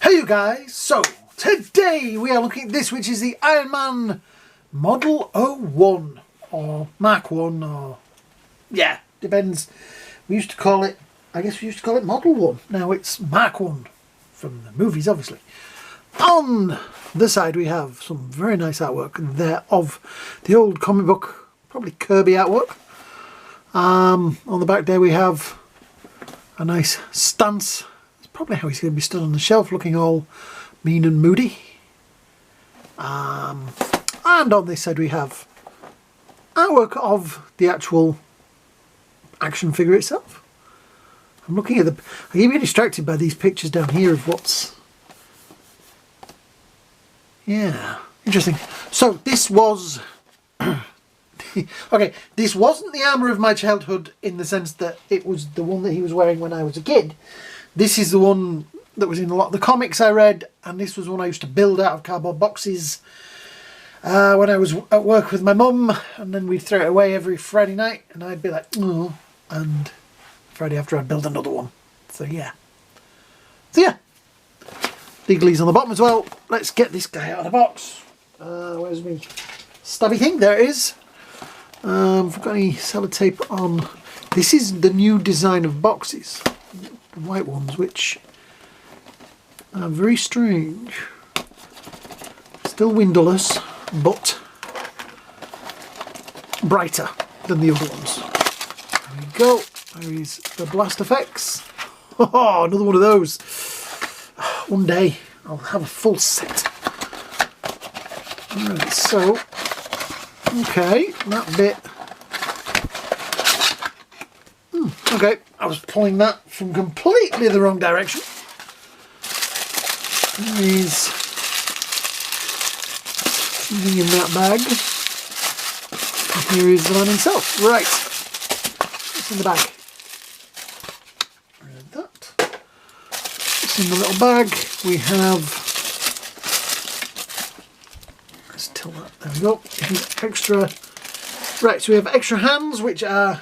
Hey you guys, so today we are looking at this, which is the Iron Man Model 01 or Mark 1, or yeah, depends. We used to call it, I guess we used to call it Model 1. Now it's Mark 1 from the movies, obviously. On the side we have some very nice artwork there of the old comic book, probably Kirby artwork. On the back there we have a nice stance. It's probably how he's going to be stood on the shelf, looking all mean and moody. And on this side we have artwork of the actual action figure itself. I'm looking at the... I keep getting distracted by these pictures down here of what's... Yeah, interesting. So this was... Okay, this wasn't the armour of my childhood in the sense that it was the one that he was wearing when I was a kid. This is the one that was in a lot of the comics I read, and this was one I used to build out of cardboard boxes when I was at work with my mum, and then we'd throw it away every Friday night, and I'd be like, oh, and Friday after I'd build another one. So yeah. Legalese on the bottom as well. Let's get this guy out of the box. Where's me stabby thing? There it is. I've got any sellotape on. This is the new design of boxes, the white ones, which are very strange. Still windowless, but brighter than the other ones. There we go. There is the blast effects. Oh, another one of those. One day I'll have a full set. Alright, so okay, that bit. Okay, I was pulling that from completely the wrong direction. There is something in that bag. And here is the man himself. Right, what's in the bag? Read that. What's in the little bag? We have... Let's tilt that. There we go. Extra. Right, so we have extra hands, which are...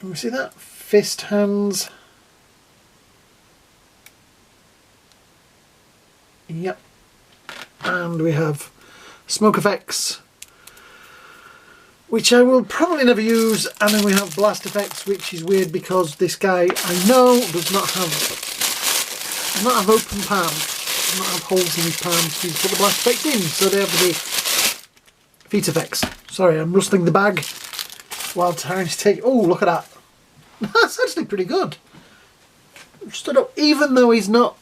Can we see that? Fist hands. Yep. And we have smoke effects, which I will probably never use, and then we have blast effects, which is weird because this guy I know does not have open palms, does not have holes in his palms to put the blast effects in, so they have to be feet effects. Sorry, I'm rustling the bag while trying to take... Oh, look at that. That's actually pretty good. Stood up, even though he's not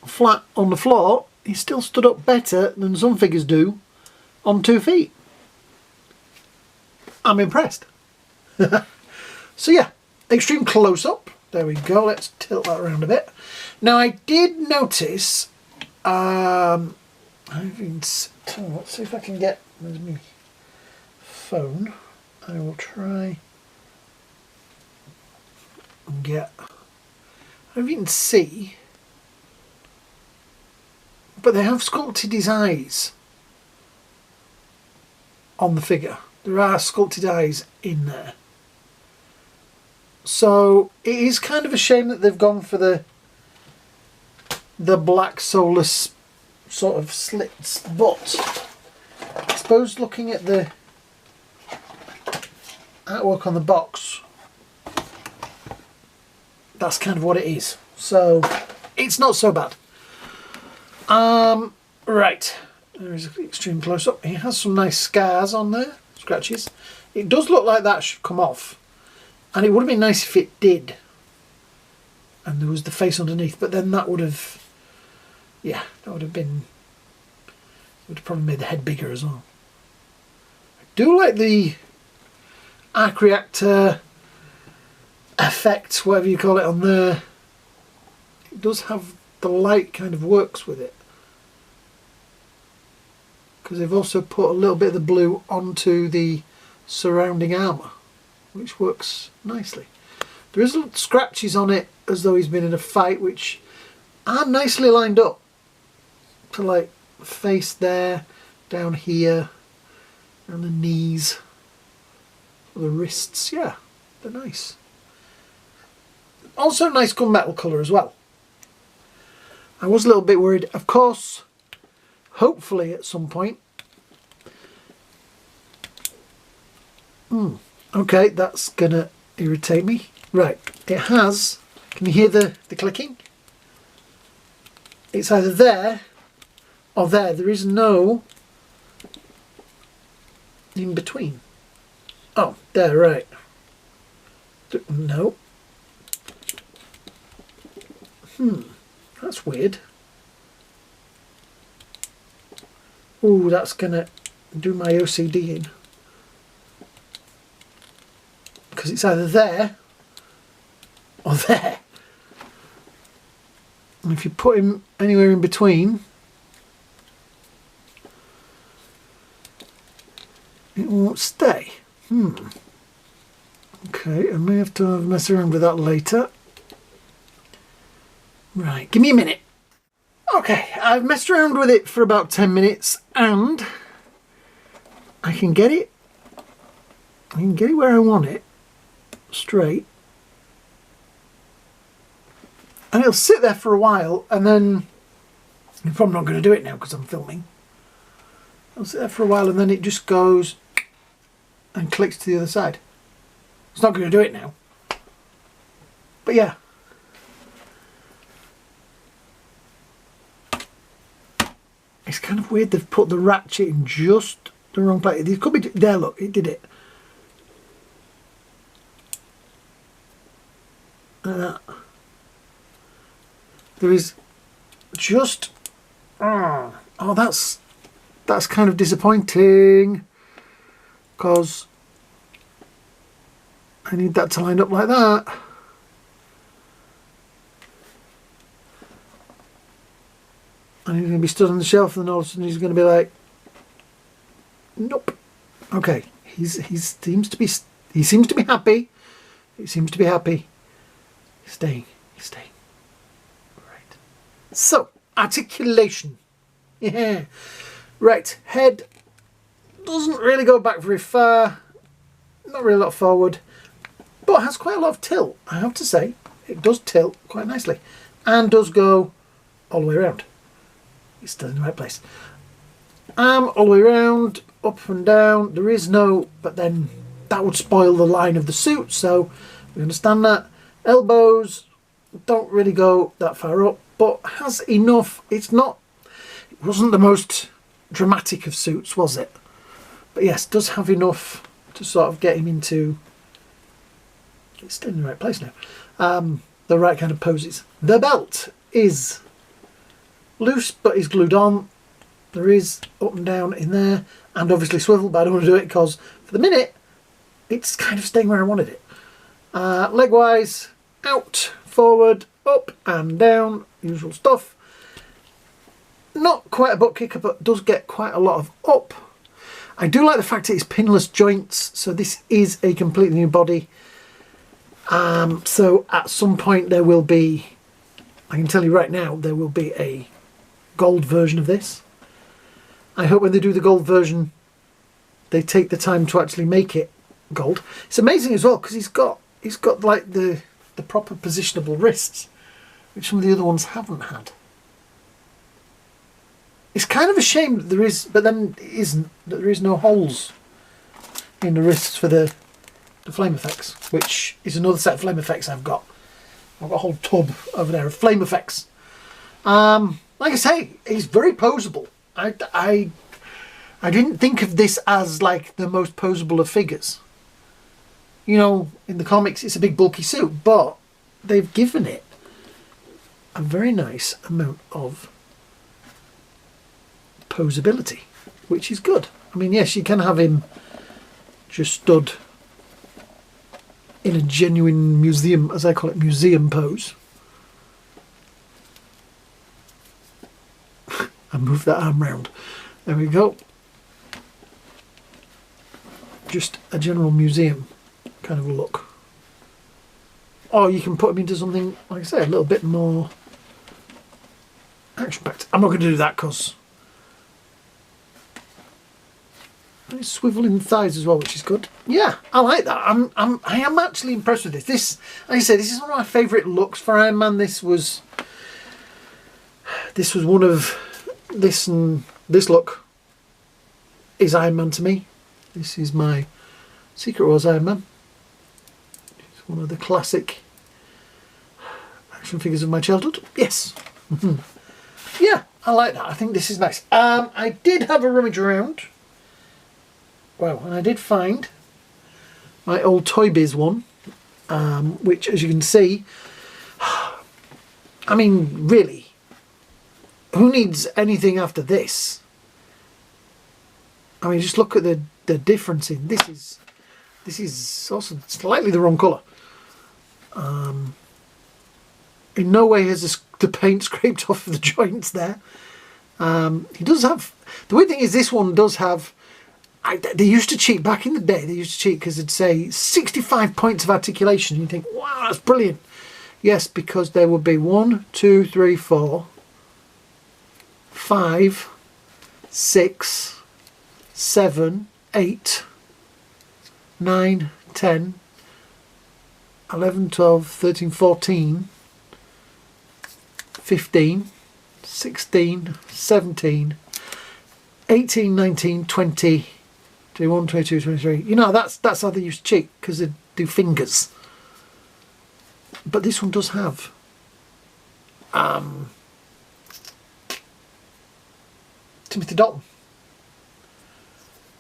flat on the floor, he still stood up better than some figures do on 2 feet. I'm impressed. So yeah, extreme close-up. There we go. Let's tilt that around a bit. Now I did notice, let's see if I can get, where's my phone? I will try and get, I don't even see, but they have sculpted his eyes on the figure. There are sculpted eyes in there. So it is kind of a shame that they've gone for the black soulless sort of slits, but I suppose looking at the artwork on the box, that's kind of what it is. So it's not so bad. Right, there is an extreme close-up. He has some nice scars on there, scratches. It does look like that should come off, and it would have been nice if it did, and there was the face underneath, but then that would have, yeah, that would have been, would have probably made the head bigger as well. I do like the arc reactor effect, whatever you call it, on there. It does have, the light kind of works with it, because they've also put a little bit of the blue onto the surrounding armour, which works nicely. There is little scratches on it as though he's been in a fight, which are nicely lined up to, like, face there, down here, and the knees, the wrists. Yeah, they're nice. Also nice gunmetal colour as well. I was a little bit worried. Of course, hopefully at some point. Okay, that's gonna irritate me. Right, it has, can you hear the clicking? It's either there or there. There is no in between. Oh, there, right. No. That's weird. Ooh, that's gonna do my OCD in. Because it's either there or there. And if you put him anywhere in between, it won't stay. Okay, I may have to mess around with that later. Right, give me a minute. Okay, I've messed around with it for about 10 minutes and I can get it. I can get it where I want it, straight. And it'll sit there for a while and then, I'm probably not going to do it now because I'm filming. It'll sit there for a while and then it just goes and clicks to the other side. It's not going to do it now. But yeah. It's kind of weird they've put the ratchet in just the wrong place. It could be, there look, it did it. Like that. There is just, oh that's kind of disappointing because I need that to line up like that. And he's going to be stood on the shelf and then all of a sudden he's going to be like, nope. Okay, he seems to be happy. He seems to be happy. He's staying. Right. So, articulation. Yeah. Right, head doesn't really go back very far. Not really a lot forward. But has quite a lot of tilt, I have to say. It does tilt quite nicely. And does go all the way around. It's still in the right place. Arm all the way around, up and down. There is no, but then that would spoil the line of the suit, so we understand that. Elbows don't really go that far up, but has enough. It wasn't the most dramatic of suits, was it? But yes, does have enough to sort of get him into, it's still in the right place now, the right kind of poses. The belt is loose but is glued on. There is up and down in there and obviously swivel, but I don't want to do it because for the minute it's kind of staying where I wanted it. Leg wise, out, forward, up and down, usual stuff. Not quite a butt kicker, but does get quite a lot of up. I do like the fact that it's pinless joints, so this is a completely new body. So at some point there will be, I can tell you right now, there will be a gold version of this. I hope when they do the gold version they take the time to actually make it gold. It's amazing as well because he's got like the proper positionable wrists, which some of the other ones haven't had. It's kind of a shame that there is, but then it isn't, that there is no holes in the wrists for the flame effects, which is another set of flame effects I've got. I've got a whole tub over there of flame effects. Like I say, he's very posable. I didn't think of this as like the most posable of figures. You know, in the comics it's a big bulky suit, but they've given it a very nice amount of posability, which is good. I mean, yes, you can have him just stood in a genuine museum, as I call it, museum pose. I move that arm round. There we go. Just a general museum kind of a look. Or you can put him into something, like I say, a little bit more action-packed. I'm not going to do that because Nice swiveling thighs as well, which is good. Yeah, I like that. I am actually impressed with this. This, like I said, this is one of my favourite looks for Iron Man. This was one of this, and this look is Iron Man to me. This is my Secret Wars Iron Man. It's one of the classic action figures of my childhood. Yes. Yeah, I like that. I think this is nice. I did have a rummage around. Wow, and I did find my old Toy Biz one, which, as you can see, I mean, really, who needs anything after this? I mean, just look at the difference in this. Is also slightly the wrong colour. In no way has the paint scraped off of the joints there. He does have, the weird thing is this one does have, they used to cheat back in the day. They used to cheat because it'd say 65 points of articulation. And you think, wow, that's brilliant. Yes, because there would be 1, 2, 3, 4, 5, 6, 7, 8, 9, 10, 11, 12, 13, 14, 15, 16, 17, 18, 19, 20, 21, 22, 23. You know, that's how they used to cheat, because they do fingers. But this one does have Timothy Dalton.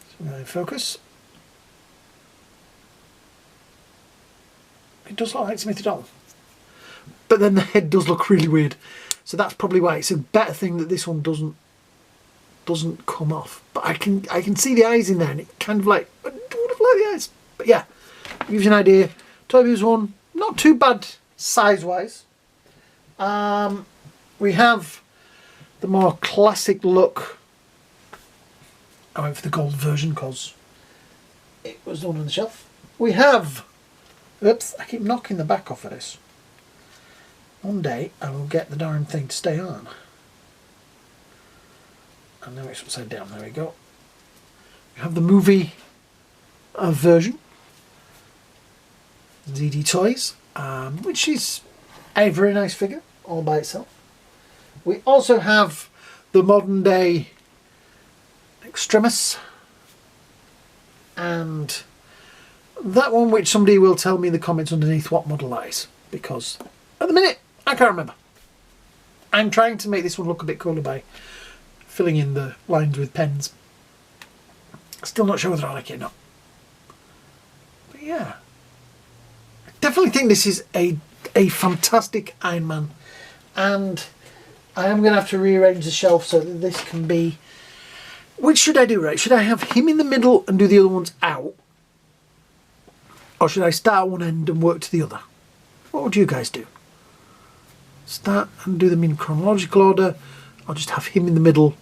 So I'm going to focus. It does look like Timothy Dalton. But then the head does look really weird. So that's probably why it's a better thing that this one doesn't come off. But I can see the eyes in there, and it kind of like, I would have liked the eyes. But yeah, gives you an idea. Toy Biz one, not too bad size wise. We have the more classic look. I went for the gold version because it was the one on the shelf. We have, oops, I keep knocking the back off of this. One day I will get the darn thing to stay on. And now it's upside down. There we go. We have the movie version, ZD Toys, which is a very nice figure all by itself. We also have the modern day Extremis, and that one which somebody will tell me in the comments underneath what model that is, because at the minute I can't remember. I'm trying to make this one look a bit cooler by filling in the lines with pens. Still not sure whether I like it or not. But yeah, I definitely think this is a fantastic Iron Man, and I am going to have to rearrange the shelf so that this can be... Which should I do, right? Should I have him in the middle and do the other ones out? Or should I start one end and work to the other? What would you guys do? Start and do them in chronological order, or just have him in the middle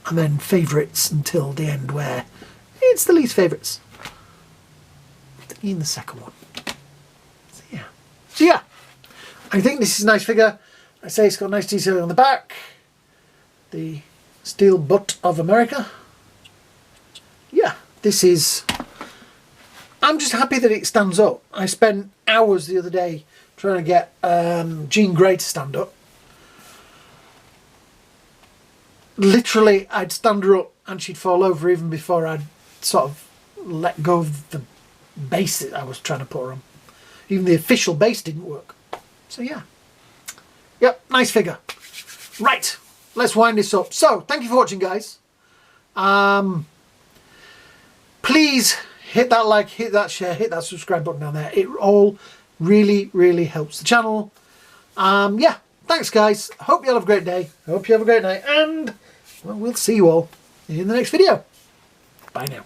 and then favourites until the end where it's the least favourites? In the second one. So yeah, I think this is a nice figure. I say it's got nice detail on the back. The steel butt of America. Yeah, this is... I'm just happy that it stands up. I spent hours the other day trying to get Jean Grey to stand up. Literally, I'd stand her up and she'd fall over even before I'd sort of let go of the base that I was trying to put her on. Even the official base didn't work. So yeah. Yep, nice figure. Right, let's wind this up. So, thank you for watching, guys. Please hit that like, hit that share, hit that subscribe button down there. It all really, really helps the channel. Yeah, thanks, guys. Hope you all have a great day. Hope you have a great night. And well, we'll see you all in the next video. Bye now.